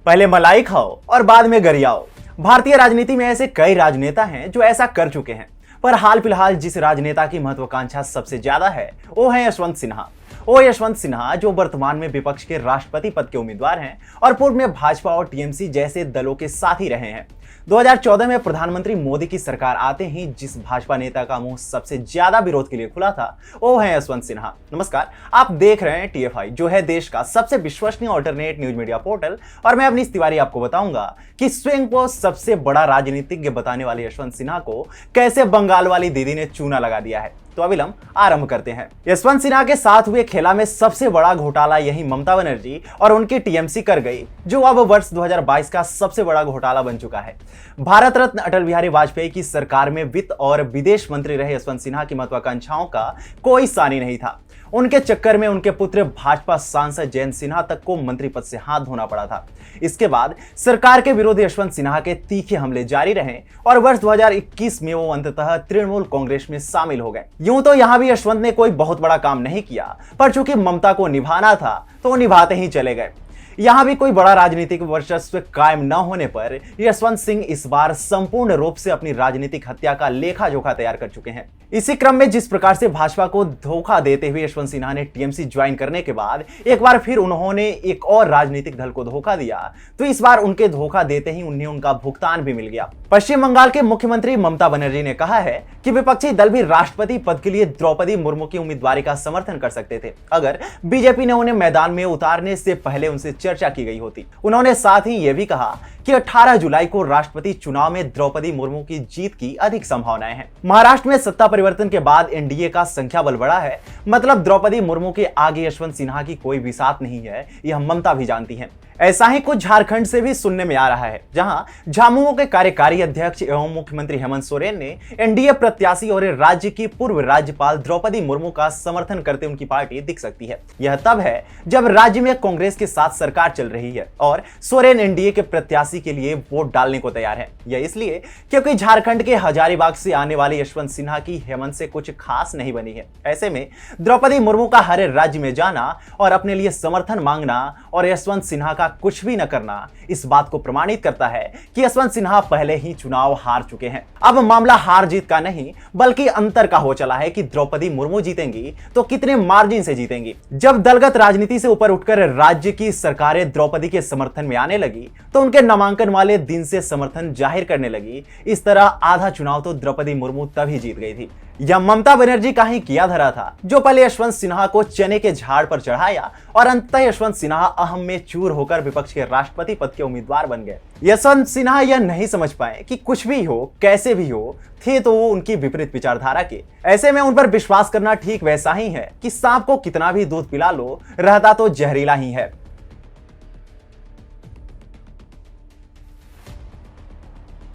पहले मलाई खाओ और बाद में गरियाओ। भारतीय राजनीति में ऐसे कई राजनेता हैं जो ऐसा कर चुके हैं, पर हाल फिलहाल जिस राजनेता की महत्वाकांक्षा सबसे ज्यादा है वो है यशवंत सिन्हा। वो यशवंत सिन्हा जो वर्तमान में विपक्ष के राष्ट्रपति पद के उम्मीदवार हैं और पूर्व में भाजपा और टीएमसी जैसे दलों के साथ ही रहे हैं। 2014 में प्रधानमंत्री मोदी की सरकार आते ही जिस भाजपा नेता का मुंह सबसे ज्यादा विरोध के लिए खुला था वो है यशवंत सिन्हा। नमस्कार, आप देख रहे हैं टीएफआई, जो है देश का सबसे विश्वसनीय ऑल्टरनेट न्यूज मीडिया पोर्टल, और मैं अवनीश तिवारी आपको बताऊंगा कि स्वयं को सबसे बड़ा राजनीतिज्ञ बताने वाले यशवंत सिन्हा को कैसे बंगाल वाली दीदी ने चूना लगा दिया है। तो अभी हम आरंभ करते हैं। यशवंत सिन्हा के साथ हुए खेला में सबसे बड़ा घोटाला यही ममता बनर्जी और उनकी टीएमसी कर गई, जो अब वर्ष 2022 का सबसे बड़ा घोटाला बन चुका है। भारत रत्न अटल बिहारी वाजपेयी की सरकार में वित्त और विदेश मंत्री रहे यशवंत सिन्हा की महत्वाकांक्षाओं का कोई सानी नहीं था। उनके चक्कर में उनके पुत्र भाजपा सांसद जयंत सिन्हा तक को मंत्री पद से हाथ धोना पड़ा था। इसके बाद सरकार के विरुद्ध यशवंत सिन्हा के तीखे हमले जारी रहे और वर्ष 2021 में वो अंततः तृणमूल कांग्रेस में शामिल हो गए। यूं तो यहां भी यशवंत ने कोई बहुत बड़ा काम नहीं किया, पर चूंकि ममता को निभाना था तो वो निभाते ही चले गए। यहां भी कोई बड़ा राजनीतिक वर्चस्व कायम न होने पर यशवंत सिंह इस बार संपूर्ण रूप से अपनी राजनीतिक हत्या का लेखा जोखा तैयार कर चुके हैं। इसी क्रम में जिस प्रकार से भाजपा को धोखा देते हुए यशवंत सिन्हा ने टीएमसी ज्वाइन करने के बाद एक बार फिर उन्होंने एक और राजनीतिक दल को धोखा दिया, तो इस बार उनके धोखा देते ही उन्हें उनका भुगतान भी मिल गया। पश्चिम बंगाल के मुख्यमंत्री ममता बनर्जी ने कहा है कि विपक्षी दल भी राष्ट्रपति पद के लिए द्रौपदी मुर्मू की उम्मीदवारी का समर्थन कर सकते थे अगर बीजेपी ने उन्हें मैदान में उतारने से पहले उनसे चर्चा की गई होती। उन्होंने साथ ही यह भी कहा कि 18 जुलाई को राष्ट्रपति चुनाव में द्रौपदी मुर्मू की जीत की अधिक संभावनाएं हैं। महाराष्ट्र में सत्ता परिवर्तन के बाद एनडीए का संख्या बल बढ़ा है, मतलब द्रौपदी मुर्मू के आगे यशवंत सिन्हा की कोई बिसात नहीं है, यह ममता भी जानती हैं। ऐसा ही कुछ झारखंड से भी सुनने में आ रहा है, जहां झामुमो के कार्यकारी अध्यक्ष एवं मुख्यमंत्री हेमंत सोरेन ने एनडीए प्रत्याशी और राज्य की पूर्व राज्यपाल द्रौपदी मुर्मू का समर्थन करते उनकी पार्टी दिख सकती है। यह तब है जब राज्य में कांग्रेस के साथ सरकार चल रही है और सोरेन एनडीए के प्रत्याशी के लिए वोट डालने को तैयार है। यह इसलिए क्योंकि झारखंड के हजारीबाग से आने वाले यशवंत सिन्हा की हेमंत से कुछ खास नहीं बनी है। ऐसे में द्रौपदी मुर्मू का हर राज्य में जाना और अपने लिए समर्थन मांगना और यशवंत सिन्हा का कुछ भी न करना इस बात को प्रमाणित करता है कि यशवंत सिन्हा पहले ही चुनाव हार चुके हैं। अब मामला हार जीत का नहीं बल्कि अंतर का हो चला है कि द्रौपदी मुर्मू जीतेंगी तो कितने मार्जिन से जीतेंगी। जब दलगत राजनीति से ऊपर उठकर राज्य की सरकारें द्रौपदी के समर्थन में आने लगी तो उनके नामांकन वाले दिन से समर्थन जाहिर करने लगी। इस तरह आधा चुनाव तो द्रौपदी मुर्मू तभी जीत गई थी। यह ममता बनर्जी का ही किया धरा था, जो पहले यशवंत सिन्हा को चने के झाड़ पर चढ़ाया और अंततः यशवंत सिन्हा अहम में चूर होकर विपक्ष के राष्ट्रपति पद के उम्मीदवार बन गए। यशवंत सिन्हा यह नहीं समझ पाए कि कुछ भी हो कैसे भी हो थे तो वो उनकी विपरीत विचारधारा के। ऐसे में उन पर विश्वास करना ठीक वैसा ही है कि सांप को कितना भी दूध पिला लो रहता तो जहरीला ही है।